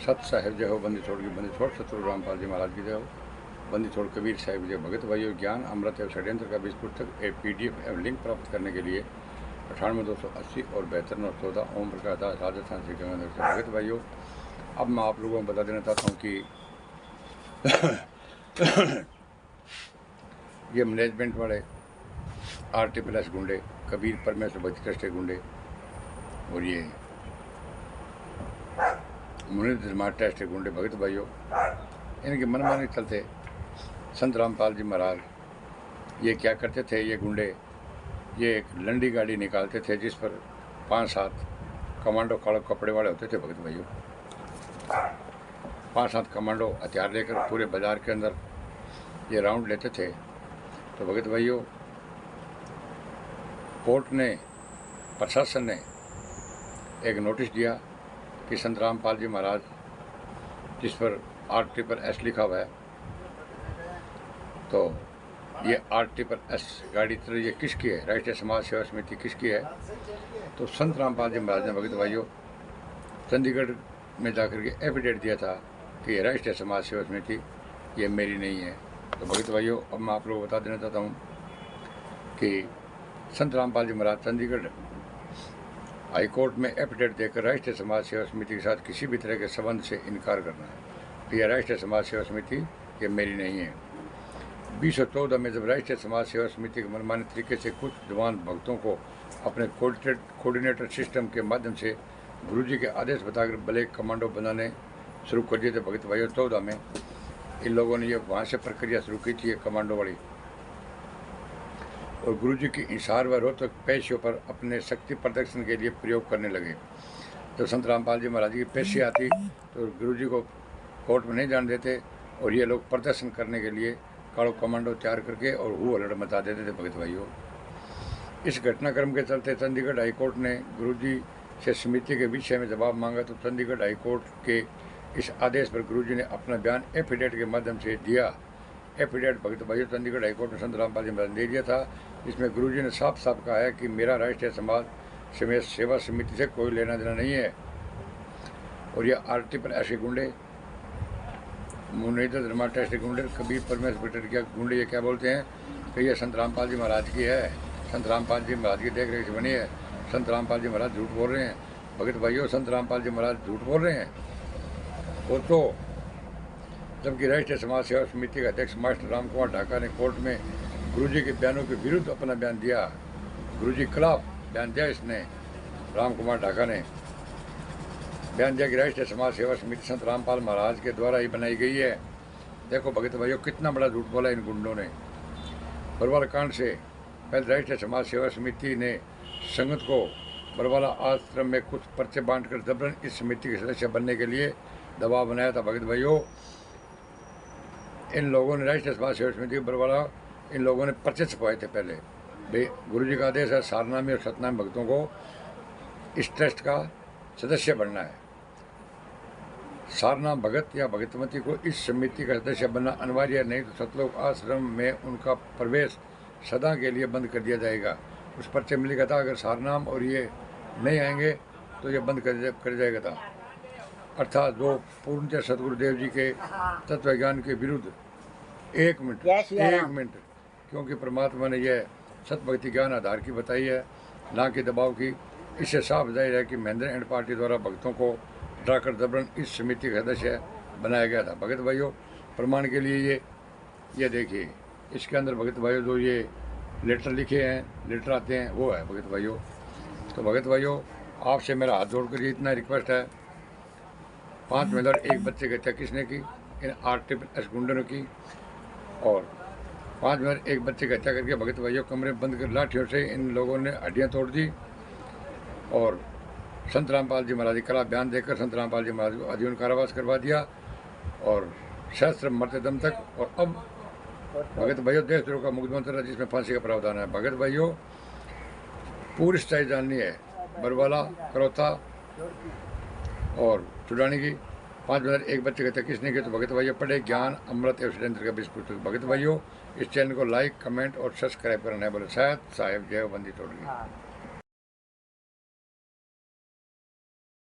सत साहेब जय हो, बंदी छोड़ सतगुरु रामपाल जी महाराज की जय हो, बंदी छोड़ कबीर साहिब जय। भगत भाइयों, ज्ञान अमृत एवं षड्यंत्र का बीज पुस्तक PDF एवं लिंक प्राप्त करने के लिए 98-280 और 72-914 ओम प्रकाश दास, राजस्थान श्री गंगानगर से। भगत भाइयों, अब मैं आप लोगों को बता देना चाहता हूँ कि ये मैनेजमेंट वाले RT+ गुंडे, कबीर परमेश्वर भक्ति ट्रस्ट के गुंडे और ये मुनीन्द्र स्मार्ट ट्रस्ट के गुंडे, भगत भाइयों, इनके मनमाने चलते संत रामपाल जी महाराज ये क्या करते थे, ये गुंडे ये एक लंडी गाड़ी निकालते थे जिस पर 5-7 कमांडो काले कपड़े वाले होते थे। भगत भाइयों, 5-7 कमांडो हथियार लेकर पूरे बाजार के अंदर ये राउंड लेते थे। तो भगत भाइयों, कोर्ट ने, प्रशासन ने एक नोटिस दिया कि संत रामपाल जी महाराज जिस पर RT+S लिखा हुआ है, तो ये RT+S गाड़ी तरह ये किसकी है, राष्ट्रीय समाज सेवा समिति किसकी है। तो संत रामपाल जी महाराज ने, भगत भाइयों, चंडीगढ़ में जाकर के एफिडेविट दिया था कि ये राष्ट्रीय समाज सेवा समिति ये मेरी नहीं है। तो भगत भाइयों, अब मैं आप लोगों को बता देना चाहता हूँ कि संत रामपाल जी महाराज चंडीगढ़ हाई कोर्ट में एफिडेविट देकर राष्ट्रीय समाज सेवा समिति के साथ किसी भी तरह के संबंध से इनकार करना है कि यह राष्ट्रीय समाज सेवा समिति ये मेरी नहीं है। 2014 में जब राष्ट्रीय समाज सेवा समिति के मनमाने तरीके से कुछ जवान भक्तों को अपने कोऑर्डिनेटर सिस्टम के माध्यम से गुरुजी के आदेश बताकर ब्लैक कमांडो बनाने शुरू कर दिए थे। भगत भाइयों, 14 में इन लोगों ने ये वहाँ से प्रक्रिया शुरू की थी, ये कमांडो वाली, और गुरुजी की इंसार व रोहतक पेशियों पर अपने शक्ति प्रदर्शन के लिए प्रयोग करने लगे। जब संत रामपाल जी महाराज की पेशी आती तो गुरुजी को कोर्ट में नहीं जाने देते और ये लोग प्रदर्शन करने के लिए कालो कमांडो तैयार करके और हु हल्लड़ मचा देते थे। भगत भाइयों, इस घटनाक्रम के चलते चंडीगढ़ हाईकोर्ट ने गुरुजी से समिति के विषय में जवाब मांगा। तो चंडीगढ़ हाईकोर्ट के इस आदेश पर गुरुजी ने अपना बयान एफिडेविट के माध्यम से दिया। एफिडेविट, भगत भाइयों, चंडीगढ़ हाईकोर्ट ने संत रामपाल जी महाराज ने दे दिया था, जिसमें गुरुजी ने साफ साफ कहा है कि मेरा राष्ट्रीय समाज सेवा समिति से कोई लेना देना नहीं है। और ये RT+S के गुंडे, मुनीन्द्र स्मार्ट ट्रस्ट के गुंडे, कबीर परमेश्वर भक्ति के गुंडे ये क्या बोलते हैं कि ये संत रामपाल जी महाराज की है, संत रामपाल जी महाराज की देख रेख से बनी है, संत रामपाल जी महाराज झूठ बोल रहे हैं। भगत भाइयों, संत रामपाल जी महाराज झूठ बोल रहे हैं। वो तो जबकि राष्ट्रीय समाज सेवा समिति के अध्यक्ष मास्टर राम कुमार ढाका ने कोर्ट में गुरुजी के बयानों के विरुद्ध अपना बयान दिया। गुरुजी के खिलाफ बयान दिया, इसने राम कुमार ढाका ने बयान दिया कि राष्ट्रीय समाज सेवा समिति संत रामपाल महाराज के द्वारा ही बनाई गई है। देखो भगत भाइयों, कितना बड़ा झूठ बोला इन गुंडों ने। बरवाला कांड से पहले राष्ट्रीय समाज सेवा समिति ने संगत को बरवाला आश्रम में कुछ पर्चे बांटकर जबरन इस समिति के सदस्य बनने के लिए दबाव बनाया था। भगत भाइयों, इन लोगों ने राष्ट्रीय समाज सेवा समिति बरवाला इन लोगों ने पर्चे छपवाए थे पहले। भाई गुरुजी का आदेश है सारनामी और सतनामी भक्तों को इस ट्रस्ट का सदस्य बनना है। सारनाम भगत या भगतमती को इस समिति का सदस्य बनना अनिवार्य है, नहीं तो सतलोक आश्रम में उनका प्रवेश सदा के लिए बंद कर दिया जाएगा। उस पर्चे में लिखा था अगर सारनाम और ये नहीं आएंगे तो ये बंद कर जाएगा था। अर्थात जो पूर्णतः सतगुरुदेव जी के तत्वज्ञान के विरुद्ध। एक मिनट, क्योंकि परमात्मा ने यह सतभक्ति ज्ञान आधार की बताई है, ना कि दबाव की। इससे साफ जाहिर है कि महेंद्र एंड पार्टी द्वारा भक्तों को डराकर जबरन इस समिति का सदस्य बनाया गया था। भगत भाइयों, प्रमाण के लिए ये देखिए, इसके अंदर भगत भाइयों जो ये लेटर लिखे हैं, लेटर आते हैं, वो है भगत भाइयों। तो भगत भाइयों, आपसे मेरा हाथ जोड़ कर इतना रिक्वेस्ट है, 5 महिला 1 बच्चे की हत्या किसने की? इन RT+S गुंडों ने की। और 5 महिला 1 बच्चे की हत्या करके भगत भाइयों कमरे बंद कर लाठियों से इन लोगों ने हड्डियाँ तोड़ दी और संत रामपाल जी महाराज का बयान देकर संत रामपाल जी महाराज को आजीवन कारावास करवा दिया और सहस्त्र मरते दम तक। और अब भगत भाइयों, देशद्रोह का मुकदमा चल रहा है जिसमें फांसी का प्रावधान है। भगत भाइयों, पूरी सच्चाई जाननी है बरवाला, करौता और चुड़ानी की 5 महिला 1 बच्चे की हत्या किसने की? तो भगत भाइयों, पढ़े ज्ञान अमृत एवं षड्यंत्र का बीज पुस्तक। भगत भाइयों, इस चैनल को लाइक, कमेंट और सब्सक्राइब करना है। बोले साहब जय हो, बंदी छोड़ गई।